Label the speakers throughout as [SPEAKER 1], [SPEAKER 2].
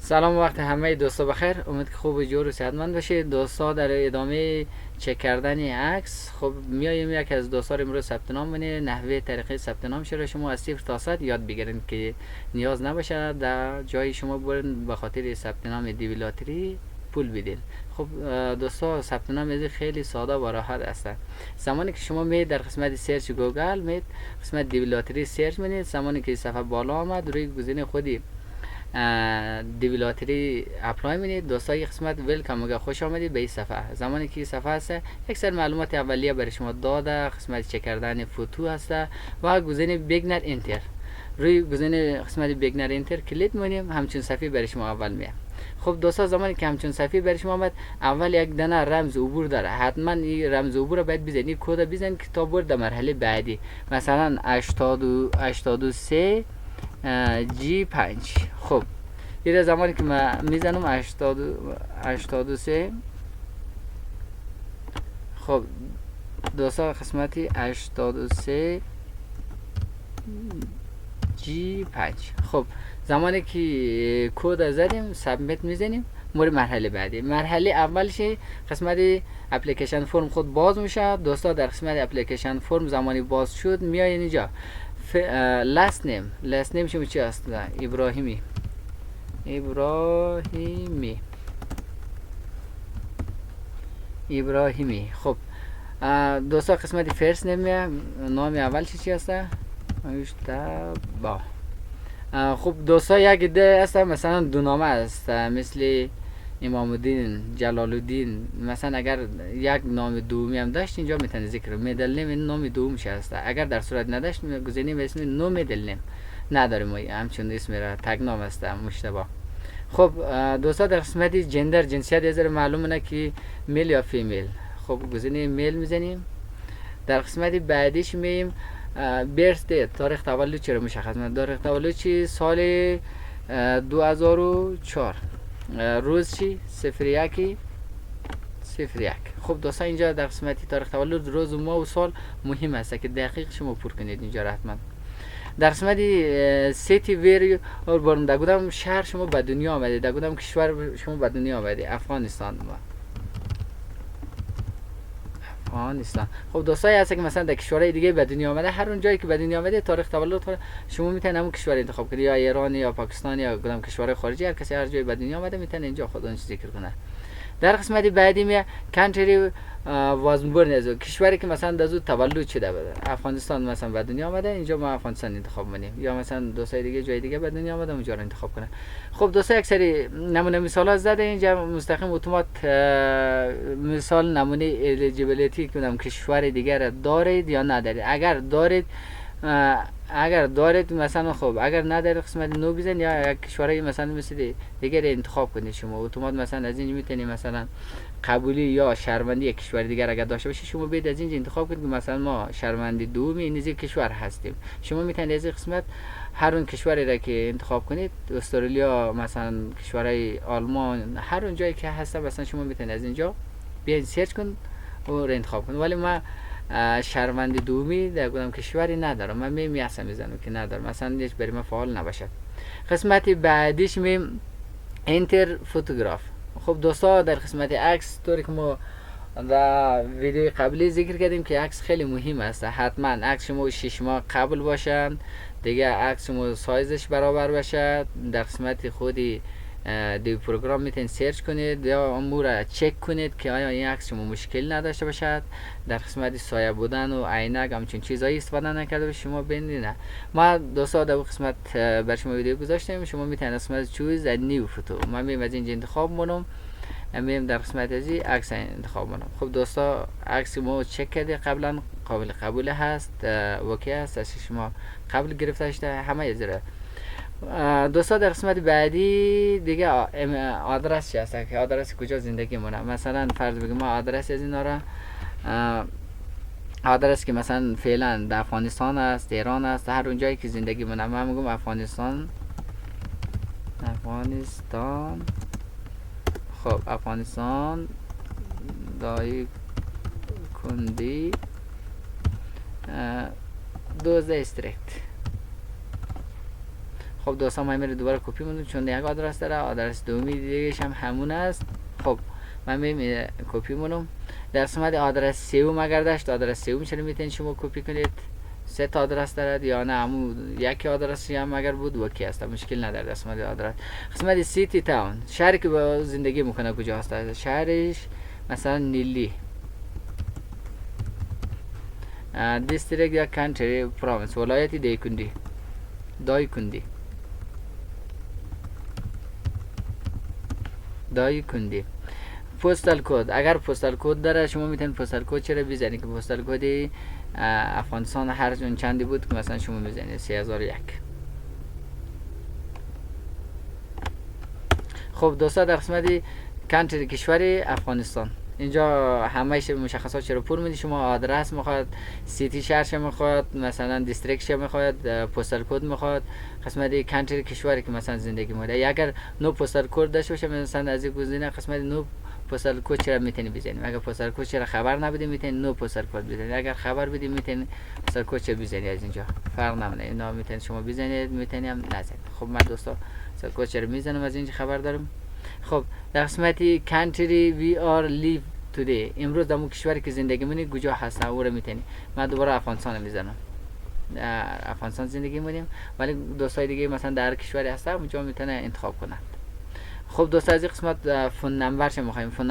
[SPEAKER 1] سلام وقت همه دوستا بخیر. امید که خوب و جور و صحتمند باشید. دوستا در ادامه چک کردن عکس خب میایم یک از دوستا امروز ثبت نام کنه. نحوه طریقه ثبت نام شده شما از 0 تا 100 یاد بگیرید که نیاز نباشه در جای شما برین به خاطر ثبت نام دیویلاتری پول بدین. خب دوستا ثبت نام از خیلی ساده و راحت است. زمانی که شما می در قسمت سرچ گوگل می قسمت دیویلاتری سرچ کنید، زمانی که صفحه بالا آمد روی گزینه خودی دیویلاتری اپلای می‌کنید. دوستا یک قسمت ویلکام میگه خوش آمدید به این صفحه. زمانی که این صفحه است یک سری معلومات اولیه برای شما داده، قسمت چک کردن فوتو هست و گزینه بیگنر اینتر. روی گزینه قسمت بیگنر اینتر کلیک می‌کنیم، همچون صفحه برای شما اول میاد. خب دوستا زمانی که همچون صفحه برای شما آمد اول یک دانه رمز عبور داره، حتما این رمز عبور رو باید بزنید، کد بزنید که تا برد مرحله بعدی. مثلا 83 جی 5. خب این زمانی که من میزنم 83. خب دوستا قسمتی 83 جی 5. خب زمانی که کد زدیم سابمیت میزنیم مورد مرحله بعدی. مرحله اولش قسمت اپلیکیشن فرم خود باز میشه. دوستا در قسمت اپلیکیشن فرم زمانی باز شد میاین اینجا لاست نیم شما چی هست؟ ابراهیمی. خب دوستا قسمت فرست نیم نام اول چی هست؟ با. خب دوستا یک ایده است، مثلا دو نامه است مثل امام الدین، جلال الدین. مثلا اگر یک نام دومی هم داشت اینجا میتونه ذکر میدل نیم نام دومش هست. اگر در صورت نداشت گزینه به اسم نو میدل نیم نداریم، ما همچون اسم را تگ نام است مشتبه. خب دوستا در قسمت جندر جنسیت از معلوم نه که میل یا فیمیل. خب گزینه میل میزنیم. در قسمت بعدیش مییم برث دیت، تاریخ تولد چرا مشخص کنید. تاریخ تولد چی؟ سال 2004. روز چی؟ 01 01. خب دوستا اینجا در قسمت تاریخ تولد روز و ماه و سال مهم است که دقیق شما پر کنید اینجا حتما. در قسمت سیتی ویری اور برون در کدام شهر شما به دنیا آمدید، در کدام کشور شما به دنیا آمدید. افغانستان. خب دوستایی هست که مثلا در کشورهای دیگه به دنیا آمده، هر اون جایی که به دنیا آمده تاریخ تولد شما میتونید همون کشور انتخاب کنید، یا ایران یا پاکستان یا کدام کشور خارجی. هر کسی هر جایی به دنیا آمده میتونه اینجا خودش ذکر کنه. در قسمت بعدی می کانتری وازنبورن از کشوری که مثلا دزو تولد شده بوده. افغانستان مثلا به دنیا آمده، اینجا ما افغانستان انتخاب کنیم، یا مثلا دوستای دیگه جای دیگه به دنیا آمده اونجا رو انتخاب کنه. خب دوستا یک سری نمونه مثالا زده اینجا مستقیم اتومات مثال نمونه الیجیبیلیتی کنم کشور دیگر دارید یا ندارید. اگر دارید مثلا خب، اگر ندارید قسمت نو بزنید یا یک کشوری مثلا مثل دیگر انتخاب کنید. شما اتومات مثلا از این میتونید مثلا قبولی یا شهروندی یک کشور دیگر اگر داشته باشید شما بیاید از اینجا انتخاب کنید که مثلا ما شهروندی دومی این کشور هستیم. شما میتونید از این قسمت هر اون کشوری را که انتخاب کنید، استرالیا مثلا کشورهای آلمان، هر اون جایی که هست مثلا شما میتونید از اینجا بیاید سرچ کنید و انتخاب کنید. ولی ما شهروندی دومی در کدام کشوری ندارم، من میزنم که ندارم، مثلا هیچ برای من فعال نباشد. قسمت بعدیش میم انتر فوتوگراف. خب دوستا در قسمت عکس طوری که ما در ویدیو قبلی ذکر کردیم که عکس خیلی مهم است، حتما عکس شما 6 ماه قبل باشند، دیگه عکس شما سایزش برابر باشد. در قسمت خودی دیو پروگرام میتونید سرچ کنید یا امور چک کنید که آیا این عکس شما مشکل نداشته باشد. در قسمت سایه بودن و عینک همچون چیزایی استفاده نکرده باشید شما ببینید. ما دوستا در قسمت بر شما ویدیو گذاشتیم، شما میتونید قسمت چوز نیو فوتو، من میام از اینجا انتخاب کنم، میام در قسمت ازی عکس انتخاب کنم. خب دوستا عکس ما چک کرده قبلا قابل قبول هست، اوکی است، از شما قبل گرفته شده همه ازره. دوستا در قسمت بعدی دیگه آدرس چی هست که آدرس کجا زندگی مونه. مثلا فرض بگیم ما آدرس از اینا را آدرس که مثلا فعلا در افغانستان است، ایران است، هر اون جایی که زندگی مونه. من میگم افغانستان. خب افغانستان دای کندی 12 استریکت. خب دوستان من میره دوباره کپی میکنم چون یک آدرس داره، آدرس دومی دیگهش هم همون است. خب من میرم کپی میکنم. در قسمت آدرس سوم اگر داشت، آدرس سوم چرا میتونید شما کپی کنید، 3 تا آدرس دارد یا نه همون یک آدرسی هم اگر بود وکی است، مشکل نداره. قسمت آدرس قسمت سیتی تاون، شهری که با زندگی میکنه کجا هست، شهرش مثلا نیلی، دیستریکت یا کانتری پروینس، ولایتی دیکندی، دایکندی. پستال کد، اگر پستال کد داره شما میتونید پستال کد چرا بزنید که پستال کد افغانستان هر جون چندی بود که مثلا شما میزنید 3001. خب دوستا در قسمت کانتری کشور افغانستان اینجا همه مشخصات چرا پر میدی، شما آدرس میخواد، سیتی شهرش میخواد، مثلا دیستریکتش میخواد، پستال کد میخواد، قسمت کانتری کشوری که مثلا زندگی میکنه. اگر نو پستال کد داشته باشه مثلا از این گزینه قسمت نو پستال کد چرا میتونی بزنید. اگر پستال کد چرا خبر نبودی میتونید نو پستال کد بزنید، اگر خبر بدی میتونید پستال کد چرا بزنید. از اینجا فرق نمیکنه، اینا میتونید شما بزنید میتونید هم نزنید. خب من دوستا پستال کد چرا میزنم از اینجا خبر دارم. خب در قسمت country we are live today، امروز در اون کشوری که زندگی می‌کنیم کجا هستن او رو میتونی. من دوباره افغانستان میزنم، افغانستان زندگی می‌کنیم ولی دوستای دیگه مثلا در کشوری هستن اونجا میتونه انتخاب کنند. خب دوستا از این قسمت فون نمبر چه می‌خوایم، فون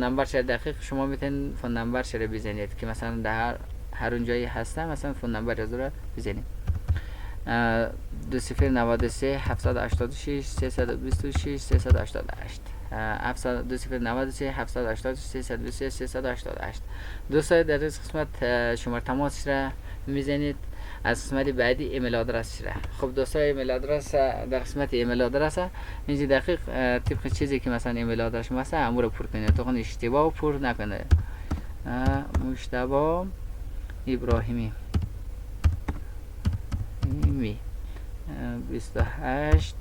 [SPEAKER 1] نمبر چه دقیق شما میتونید فون نمبر چه بزنید که مثلا در هر اون جایی هستن مثلا فون نمبر از رو بزنید. 2093 786 326 388 2093 786 326 388. دوستای در این قسمت شماره تماس را میزنید. از قسمت بعدی ایمیل آدرس را. خب دوستای ایمیل آدرس در قسمت ایمیل آدرس اینجا دقیق طبق چیزی که مثلا ایمیل آدرس مثلا امور پر کنید، تو اشتباه پر نکنه. مجتبی ابراهیمی 28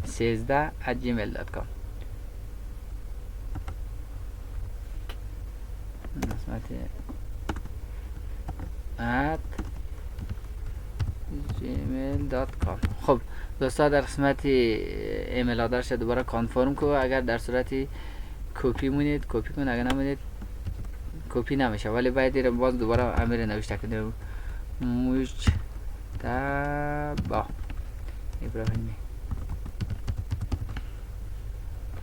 [SPEAKER 1] 13 @gmail.com. @gmail.com. خب دوستا در قسمت ایمیل آدرس دوباره کانفرم کو. اگر در صورتی کپی مونید کپی کن، اگر نمونید کپی نمیشه ولی باید باز دوباره امیر نوشته کنید. مجتبی ابراهیمی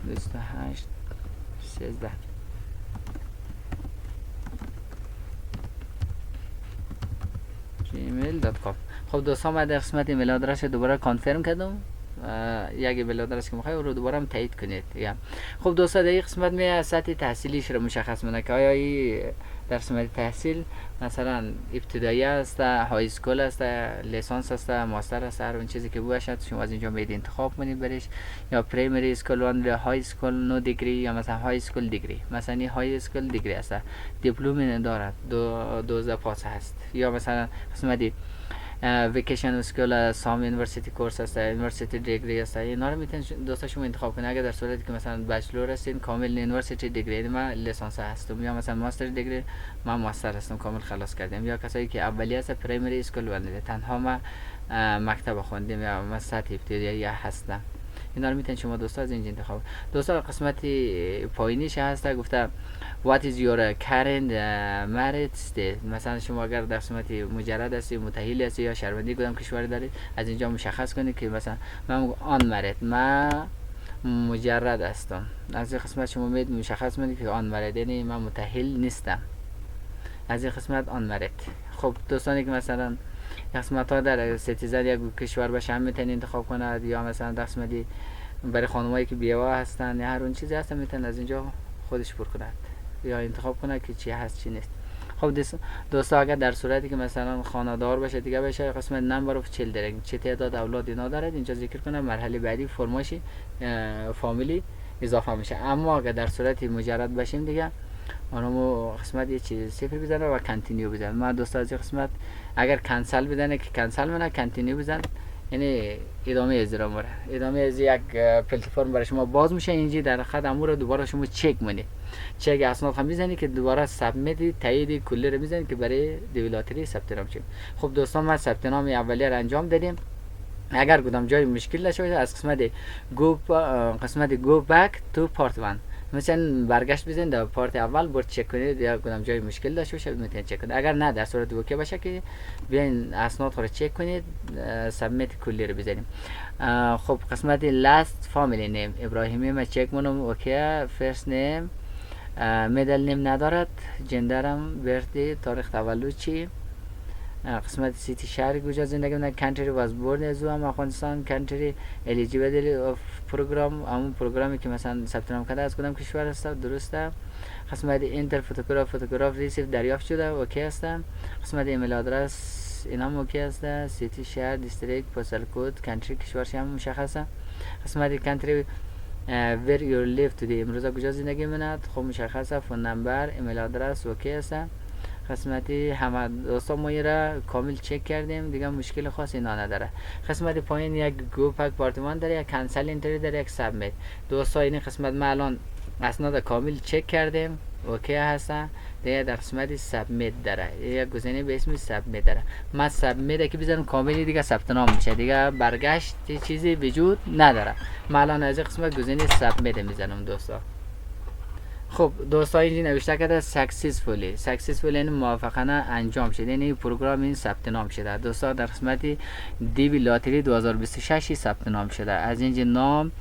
[SPEAKER 1] 28 13 gmail.com. خب دوستان من در قسمت ایمیل آدرس دوباره کانفرم کردم. یک ایمیل آدرس که میخوای رو دوباره هم تایید کنید. خب دوستان در این قسمت می سطح تحصیلیش رو مشخص کنه که آیا این در قسمت تحصیل مثلا ابتدایی است، های اسکول است، لیسانس است، ماستر است، هر اون چیزی که باشد شما از اینجا میید انتخاب کنید برش، یا پرایمری اسکول و های اسکول نو دیگری یا مثلا های اسکول دیگری. مثلا این های اسکول دیگری است، دیپلم دارد، 12 پاس هست. یا مثلا قسمتی ویکیشن اسکول سام یونیورسیتی کورس است، یونیورسیتی دیگری است. اینا رو میتونید دوستا شما انتخاب کنید. اگر در صورتی که مثلا بچلور هستین کامل یونیورسیتی دیگری، من لیسانس هستم، یا مثلا ماستر دیگری من ماستر هستم کامل خلاص کردم، یا کسایی که اولیه است پرایمری اسکول وندید تنها ما مکتب خوندیم یا من سطح ابتدایی هستم. اینا رو میتونید شما دوستا از اینجا انتخاب. دوستا قسمت پایینیش هست گفته what is your current married state. مثلا شما اگر در قسمت مجرد هستی، متأهل هستی یا شهروندی کدام کشوری دارید از اینجا مشخص کنید که مثلا من آن مرد، من مجرد هستم. از این قسمت شما میید مشخص کنید که آن مرد یعنی من متأهل نیستم. از این قسمت آن مرد. خب دوستانی که مثلا قسمت ها در سیتیزن یک کشور باشه هم میتونید انتخاب کنند، یا مثلا در قسمتی برای خانمایی که بیوه هستن یا هر اون چیزی هستن میتونن از اینجا خودش پر کنند یا انتخاب کنند که چی هست چی نیست. خب دوستا اگر در صورتی که مثلا خانه‌دار باشه دیگه بشه قسمت نمبر اف چیلدرن، چه تعداد اولاد اینا دارد اینجا ذکر کنم، مرحله بعدی فرمایشی فامیلی اضافه میشه. اما اگر در صورتی مجرد باشیم دیگه اونمو قسمت یه چیز صفر بزنه و کانتینیو بزنه. من دوستا از این قسمت اگر کنسل بدنه که کنسل منه، کانتینیو بزن یعنی ادامه اجرا مره. ادامه از یک پلتفرم برای شما باز میشه، اینجا در خط امور دوباره شما چک کنید. چک اسناد هم میزنید که دوباره سابمیت تایید کلی رو میزنید که برای دیوی لاتری ثبت نام شیم. خب دوستان ما ثبت نام اولیه رو انجام دادیم. اگر کدام جای مشکل داشته باشه از قسمت گو بک تو پارت 1 مثلا برگشت بزنید در پارت اول برد چک کنید یا کدام جای مشکل داشته باشه میتونید چک کنید. اگر نه در صورت اوکی باشه که بیاین اسناد رو چک کنید سابمیت کلی رو بزنیم. خب قسمت لاست فامیلی نیم ابراهیمی ما چک منم اوکی. فرست نیم میدل نیم ندارد. جندرم برتی تاریخ تولد چی. قسمت سیتی شهر کجا زندگی میکنم. کانتری واز بورن از افغانستان. کانتری الیجیبل اف پروگرام همون پروگرامی که مثلا ثبت نام کرده از کدام کشور است درسته. قسمت اینتر فوتوگراف ریسیو دریافت شده اوکی است. قسمت ایمیل آدرس اینا اوکی است. سیتی شهر دیستریکت پستال کد کانتری کشورش هم مشخصه. قسمت کانتری where you live today امروز کجا زندگی می‌کند خب مشخصه. فون نمبر ایمیل آدرس اوکی است. قسمتی همه دوستان ما را کامل چک کردیم دیگه مشکل خاصی اینا نداره. قسمت پایین یک گو پک پارتمان داره، یک کانسل اینتری داره، یک سابمیت. دوستان این قسمت ما الان اسناد کامل چک کردیم اوکی هستن. دیگه در قسمت سابمیت داره یک گزینه به اسم سابمیت داره. ما سابمیت که بزنم کاملی دیگه ثبت نام میشه دیگه برگشت چیزی وجود نداره. ما الان از قسمت گزینه سابمیت میزنم دوستان. خب دوستان اینجا نوشته کرده سکسسفولی این موافقانه انجام شده. این پروگرام این ثبت نام شده دوستان. در قسمت دیوی لاتری 2026 ثبت نام شده. از اینجا نام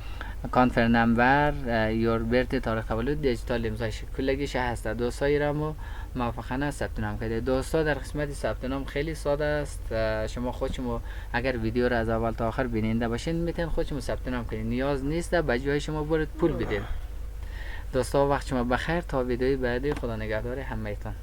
[SPEAKER 1] کانفر نمبر یور برت تاریخ تولد دیجیتال امضایش کلگیش هست. دوستان را موافقانه ثبت نام کرده. دوستان در قسمت ثبت نام خیلی ساده است. شما خودشون اگر ویدیو را از اول تا آخر بیننده باشین میتونید خودشون ثبت نام کنید. نیاز نیست به جای شما برید پول بدید. دوستان وقت شما بخیر تا ویدیوی بعدی. خدا نگهدار همه‌تان.